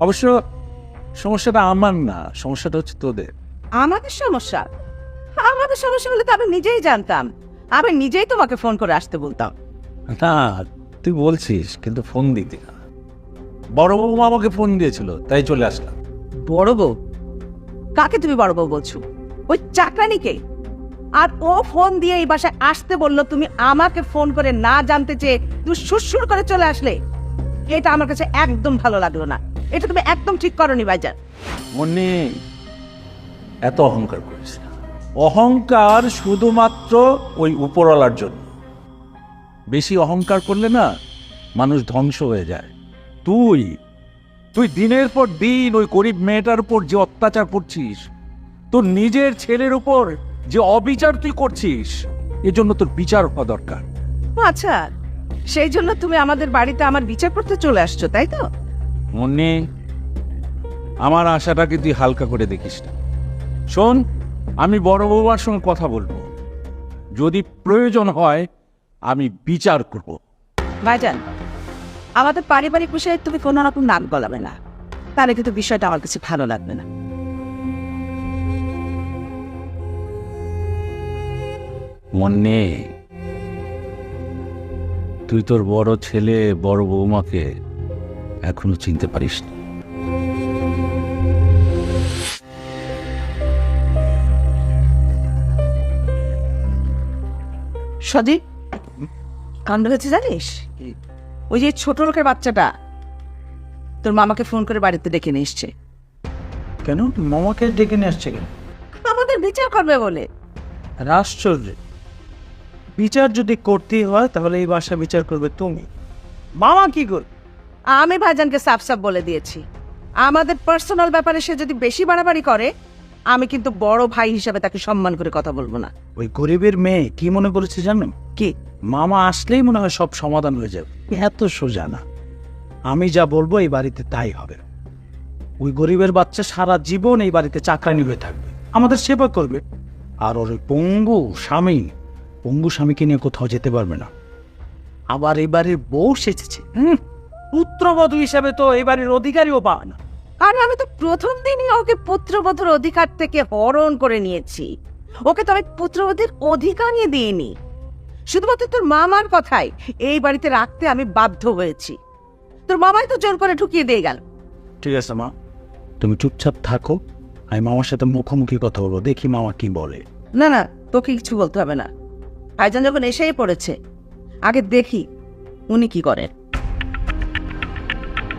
অবশ্য সমস্যাটা আমার না, সমস্যাটা হচ্ছে তোদের। আমাদের সমস্যা? আমাদের সমস্যা হলে তো আমি নিজেই জানতাম, আমি নিজেই তোমাকে ফোন করে আসতে বলতাম। না, তুই বলছিস কিন্তু ফোন দিতি না। বড় বৌমা আমাকে ফোন দিয়েছিল, তাই চলে আসলাম। বড় বউ? কাকে তুমি বড় বউ বলছো? ওই চাকরানিকে? আর ও ফোন দিয়ে এই বাসায় আসতে বললো, তুমি আমাকে ফোন করে না জানতে চেয়ে তুমি সুরসুর করে চলে আসলে। এটা আমার কাছে একদম ভালো লাগলো না। এটা তুমি একদম ঠিক করনি ভাইজান। মনে এত অহংকার করিস না। অহংকার শুধুমাত্র ওই উপরওয়ালার জন্য। বেশি অহংকার করলে না মানুষ ধ্বংস হয়ে যায়। তুই তুই দিনের পর দিন ওই গরিব মেয়েটার উপর যে অত্যাচার করছিস, তোর নিজের ছেলের উপর যে অবিচার তুই করছিস, এজন্য তোর বিচার হওয়া দরকার। আচ্ছা, সেই জন্য তুমি আমাদের বাড়িতে আমার বিচার করতে চলে আসছো, তাই তো? মনে আমার আশাটাকে তুই হালকা করে দেখিস না। শোন, আমি বড় বৌমার সঙ্গে কথা বলবো, যদি প্রয়োজন হয় আমি বিচার করব। ভাইজান, আমাদের পারিবারিক বিষয়ে তুমি কোনো রকম নাক গলাবে না, তাহলে কিন্তু বিষয়টা আমার কাছে ভালো লাগবে না। মনে তুই তোর বড় ছেলে বড় বৌমাকে এখনো চিনতে পারিস না। সজীব, কাণ্ড হয়েছে জানিস? ওই যে ছোট লোকের বাচ্চাটা তোর মামাকে ফোন করে বাড়িতে ডেকে নিয়ে এসছে। কেন মামাকে ডেকে নিয়ে আসছে কেন? আমাদের বিচার করবে বলে। আশ্চর্য, বিচার যদি করতেই হয় তাহলে এই বাসা বিচার করবে তুমি। মামা কি কর? আমি ভাইজানকে সাফ সাফ বলে দিয়েছি, আমাদের পার্সোনাল ব্যাপারে সে যদি বেশি বাড়াবাড়ি করে, আমি কিন্তু বড় ভাই হিসাবে তাকে সম্মান করে কথা বলবো না। ওই গরিবের মেয়ে কি মনে করেছে জানো? কি? মামা আসলেই মনে হয় সব সমাধান হয়ে যাবে। এত সোজা না। আমি যা বলবো এই বাড়িতে তাই হবে। ওই গরিবের বাচ্চা সারা জীবন এই বাড়িতে চাকরানি হয়ে থাকবে, আমাদের সেবা করবে। আর ওর ওই পঙ্গু স্বামীকে নিয়ে কোথাও যেতে পারবে না। আবার এই বাড়ির বউ সেচেছে, পুত্রবধূ হিসাবে তো এই বাড়ির অধিকারীও পায় না। আর আমি তো প্রথম দিনই ওকে পুত্রবধূর অধিকার থেকে হরণ করে নিয়েছি। ওকে তো আমি পুত্রবধূর অধিকারই দিইনি, শুধুমাত্র তোর মামার কথাই এই বাড়িতে রাখতে আমি বাধ্য হয়েছি। তোর মামাই তো জোর করে ঢুকিয়ে দিয়ে গেল। ঠিক আছে মা, তুমি চুপচাপ থাকো, আমি মামার সাথে মুখোমুখি কথা বলবো, দেখি মামা কি বলে। না না, তোকে কিছু বলতে হবে না। ভাইজান যখন এসেই পড়েছে, আগে দেখি উনি কি করেন।